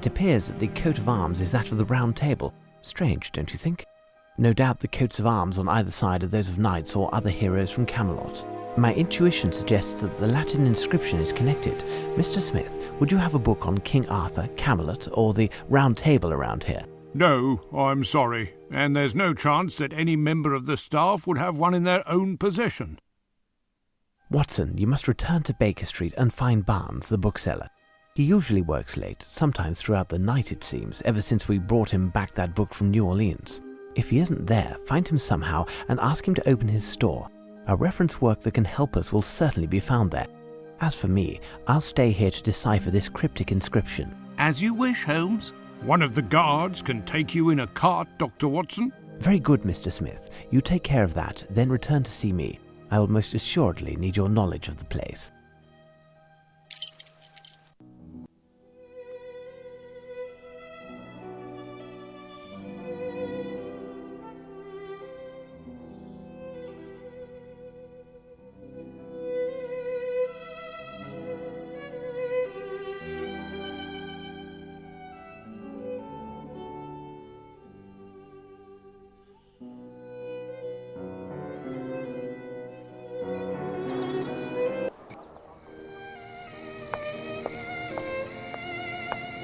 It appears that the coat of arms is that of the Round Table. Strange, don't you think? No doubt the coats of arms on either side are those of knights or other heroes from Camelot. My intuition suggests that the Latin inscription is connected. Mr. Smith, would you have a book on King Arthur, Camelot, or the Round Table around here? No, I'm sorry, and there's no chance that any member of the staff would have one in their own possession. Watson, you must return to Baker Street and find Barnes, the bookseller. He usually works late, sometimes throughout the night it seems, ever since we brought him back that book from New Orleans. If he isn't there, find him somehow and ask him to open his store. A reference work that can help us will certainly be found there. As for me, I'll stay here to decipher this cryptic inscription. As you wish, Holmes. One of the guards can take you in a cart, Dr. Watson. Very good, Mr. Smith. You take care of that, then return to see me. I will most assuredly need your knowledge of the place.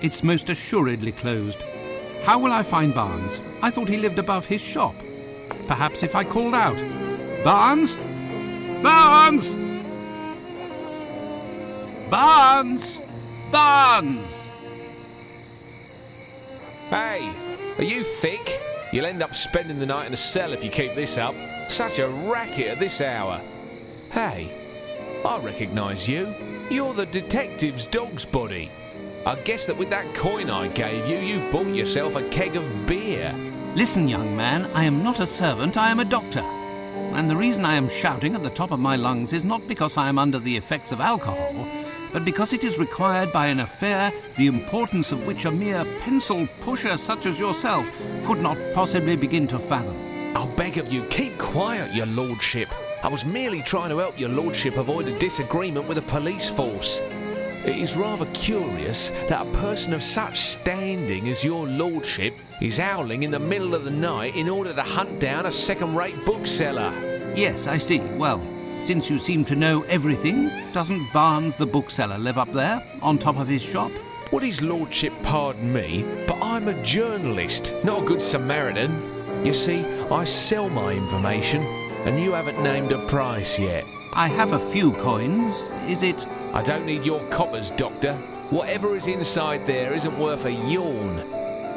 It's most assuredly closed. How will I find Barnes? I thought he lived above his shop. Perhaps if I called out, Barnes? Barnes! Barnes! Barnes! Hey, are you thick? You'll end up spending the night in a cell if you keep this up. Such a racket at this hour. Hey, I recognise you. You're the detective's dog's body. I guess that with that coin I gave you, you bought yourself a keg of beer. Listen, young man, I am not a servant, I am a doctor. And the reason I am shouting at the top of my lungs is not because I am under the effects of alcohol, but because it is required by an affair the importance of which a mere pencil pusher such as yourself could not possibly begin to fathom. I'll beg of you, keep quiet, your lordship. I was merely trying to help your lordship avoid a disagreement with the police force. It is rather curious that a person of such standing as your lordship is howling in the middle of the night in order to hunt down a second-rate bookseller. Yes, I see. Well, since you seem to know everything, doesn't Barnes the bookseller live up there, on top of his shop? Would his lordship pardon me, but I'm a journalist, not a good Samaritan. You see, I sell my information, and you haven't named a price yet. I have a few coins. Is it... I don't need your coppers, Doctor. Whatever is inside there isn't worth a yawn.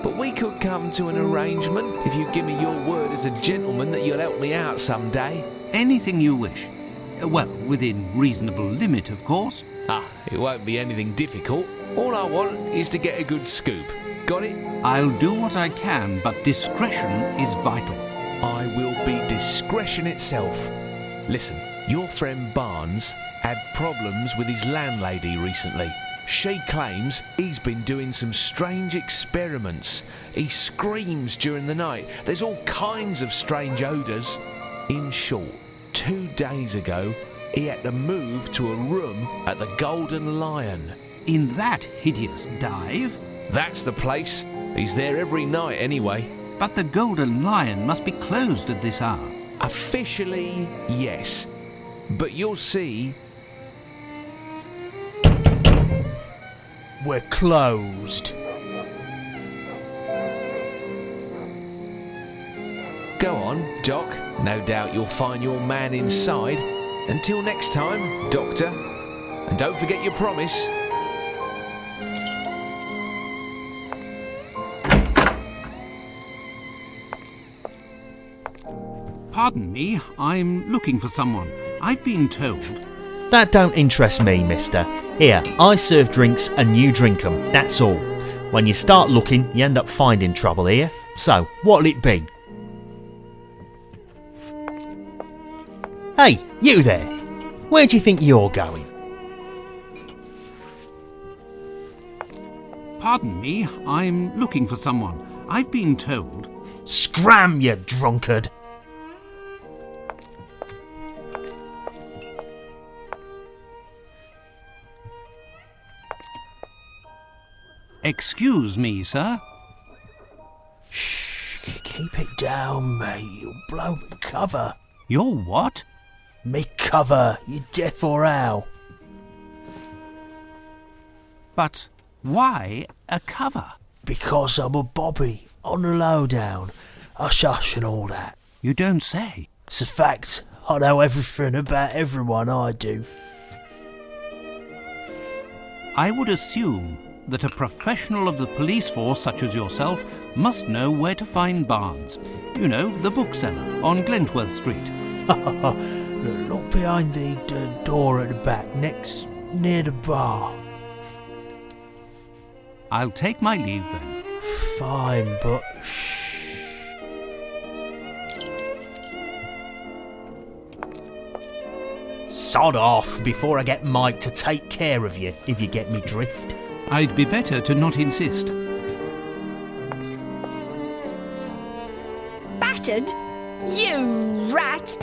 But we could come to an arrangement if you give me your word as a gentleman that you'll help me out some day. Anything you wish. Well, within reasonable limit, of course. It won't be anything difficult. All I want is to get a good scoop. Got it? I'll do what I can, but discretion is vital. I will be discretion itself. Listen, your friend Barnes had problems with his landlady recently. She claims he's been doing some strange experiments. He screams during the night. There's all kinds of strange odours. In short, 2 days ago, he had to move to a room at the Golden Lion. In that hideous dive? That's the place. He's there every night anyway. But the Golden Lion must be closed at this hour. Officially, yes. But you'll see... We're closed. Go on, Doc. No doubt you'll find your man inside. Until next time, Doctor. And don't forget your promise. Pardon me, I'm looking for someone. I've been told... That don't interest me, mister. Here, I serve drinks and you drink 'em, that's all. When you start looking, you end up finding trouble here. So, what'll it be? Hey, you there! Where do you think you're going? Pardon me, I'm looking for someone. I've been told... Scram, you drunkard! Excuse me, sir. Shh, keep it down, mate. You'll blow me cover. You're what? Me cover, you deaf or how? But why a cover? Because I'm a bobby, on the lowdown. Hush hush and all that. You don't say. It's a fact. I know everything about everyone, I do. I would assume that a professional of the police force such as yourself must know where to find Barnes. You know, the bookseller on Glentworth Street. Look behind the door at the back, next near the bar. I'll take my leave then. Fine, but shh. Sod off before I get Mike to take care of you, if you get me drift. I'd be better to not insist. Battered? You rat!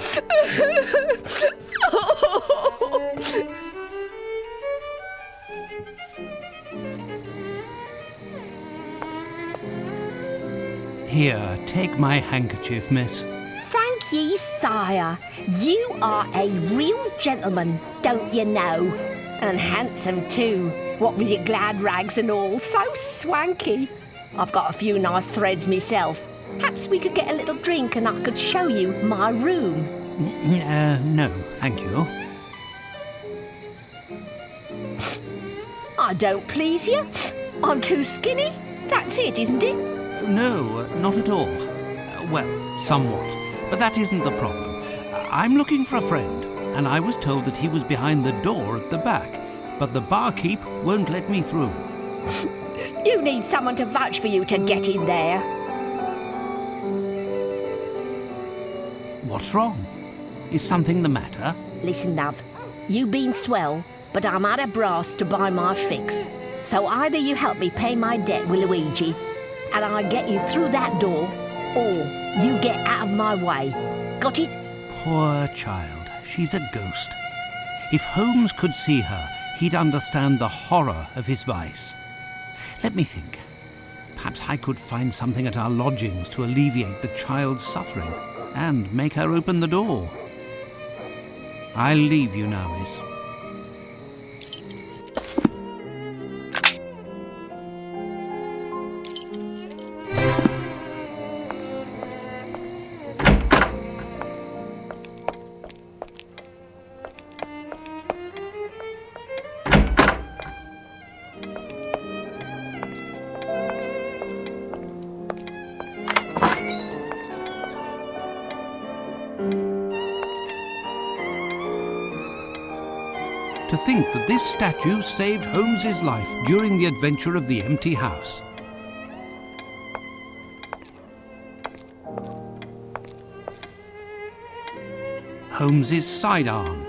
Here, take my handkerchief, miss. Thank ye, sire. You are a real gentleman, don't you know? And handsome too, what with your glad rags and all, so swanky. I've got a few nice threads myself. Perhaps we could get a little drink and I could show you my room. No, thank you. I don't please you? I'm too skinny? That's it, isn't it? No, not at all. Well, somewhat. But that isn't the problem. I'm looking for a friend, and I was told that he was behind the door at the back, but the barkeep won't let me through. You need someone to vouch for you to get in there. What's wrong? Is something the matter? Listen, love, you been swell, but I'm out of brass to buy my fix. So either you help me pay my debt with Luigi, and I get you through that door, or you get out of my way. Got it? Poor child. She's a ghost. If Holmes could see her, he'd understand the horror of his vice. Let me think. Perhaps I could find something at our lodgings to alleviate the child's suffering and make her open the door. I'll leave you now, miss. To think that this statue saved Holmes's life during the adventure of the empty house. Holmes's sidearm.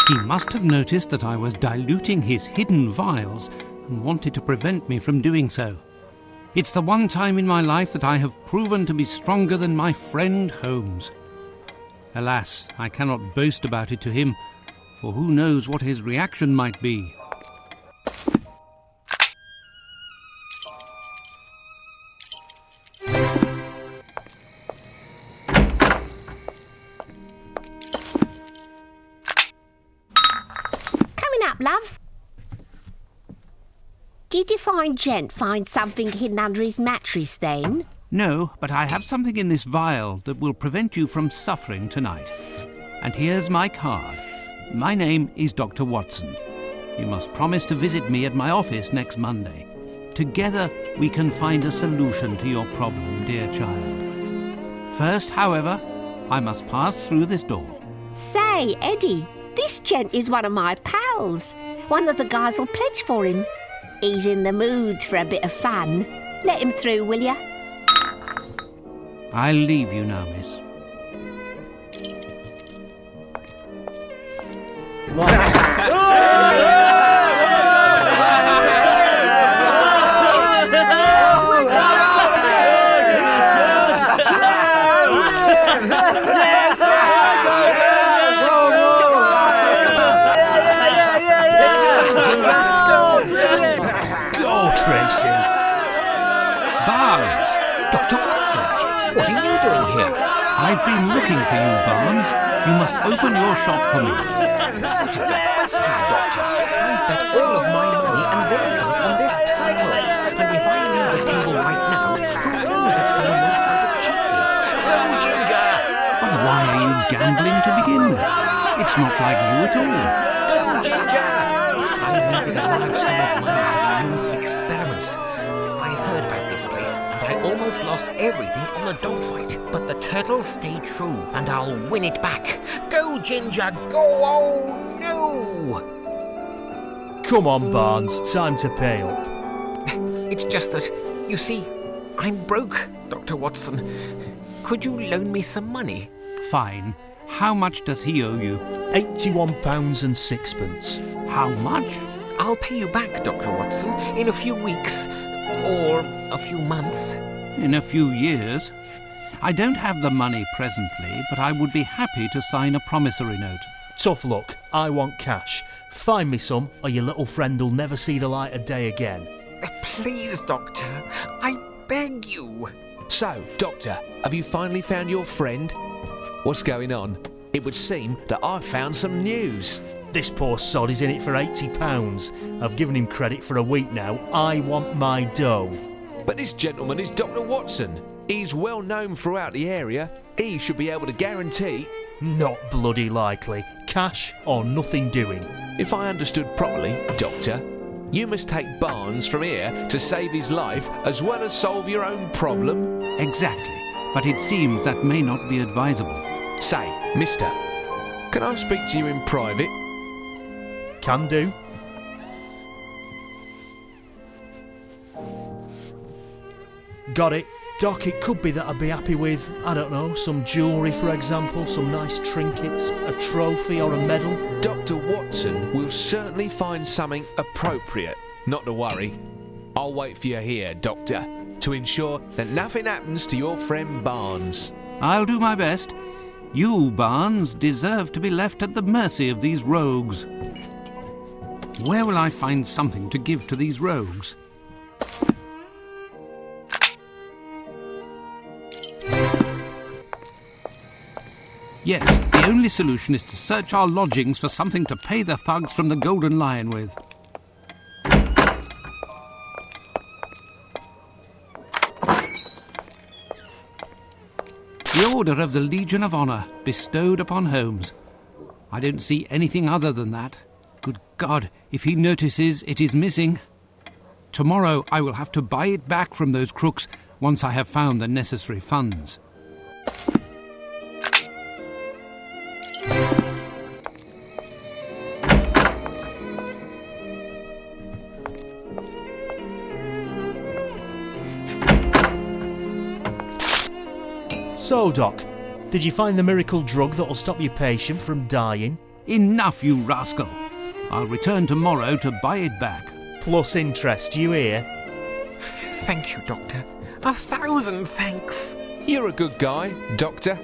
He must have noticed that I was diluting his hidden vials and wanted to prevent me from doing so. It's the one time in my life that I have proven to be stronger than my friend Holmes. Alas, I cannot boast about it to him, for who knows what his reaction might be. Love? Did your fine gent find something hidden under his mattress then? No, but I have something in this vial that will prevent you from suffering tonight. And here's my card. My name is Dr. Watson. You must promise to visit me at my office next Monday. Together we can find a solution to your problem, dear child. First, however, I must pass through this door. Say, Eddie, this gent is one of my pals. One of the guys will pledge for him. He's in the mood for a bit of fun. Let him through, will ya? I'll leave you now, miss. Barnes! Dr. Watson, what are you doing here? I've been looking for you, Barnes. You must open your shop for me. Out of the question, Doctor. I've bet all of my money and then some on this title. And if I leave the table right now, who knows if someone won't try to cheat me? Go, Ginger! Well, why are you gambling to begin with? It's not like you at all. Go, Ginger! I needed a large sum of money for the new experiments. I heard about this place, and I almost lost everything on the dogfight. But the turtles stayed true, and I'll win it back. Go, Ginger, go! Oh, no! Come on, Barnes, time to pay up. It's just that, you see, I'm broke, Dr. Watson. Could you loan me some money? Fine. How much does he owe you? £81 and sixpence. How much? I'll pay you back, Dr. Watson, in a few weeks. Or a few months. In a few years. I don't have the money presently, but I would be happy to sign a promissory note. Tough luck, I want cash. Find me some, or your little friend will never see the light of day again. Please, Doctor, I beg you. So, Doctor, have you finally found your friend? What's going on? It would seem that I've found some news. This poor sod is in it for £80. I've given him credit for a week now. I want my dough. But this gentleman is Dr. Watson. He's well known throughout the area. He should be able to guarantee... Not bloody likely. Cash or nothing doing. If I understood properly, Doctor, you must take Barnes from here to save his life as well as solve your own problem. Exactly. But it seems that may not be advisable. Say, mister, can I speak to you in private? Can do. Got it. Doc, it could be that I'd be happy with, I don't know, some jewellery, for example, some nice trinkets, a trophy or a medal. Dr. Watson will certainly find something appropriate. Not to worry. I'll wait for you here, Doctor, to ensure that nothing happens to your friend Barnes. I'll do my best. You, Barnes, deserve to be left at the mercy of these rogues. Where will I find something to give to these rogues? Yes, the only solution is to search our lodgings for something to pay the thugs from the Golden Lion with. The Order of the Legion of Honour, bestowed upon Holmes. I don't see anything other than that. Good God, if he notices it is missing. Tomorrow I will have to buy it back from those crooks once I have found the necessary funds. So, Doc, did you find the miracle drug that'll stop your patient from dying? Enough, you rascal. I'll return tomorrow to buy it back. Plus interest, you hear? Thank you, Doctor. 1,000 thanks. You're a good guy, Doctor.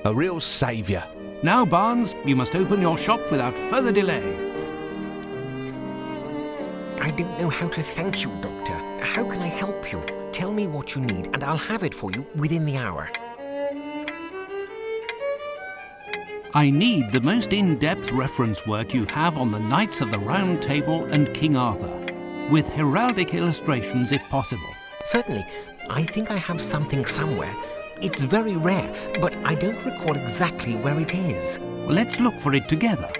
A real saviour. Now, Barnes, you must open your shop without further delay. I don't know how to thank you, Doctor. How can I help you? Tell me what you need and I'll have it for you within the hour. I need the most in-depth reference work you have on the Knights of the Round Table and King Arthur, with heraldic illustrations if possible. Certainly. I think I have something somewhere. It's very rare, but I don't recall exactly where it is. Let's look for it together.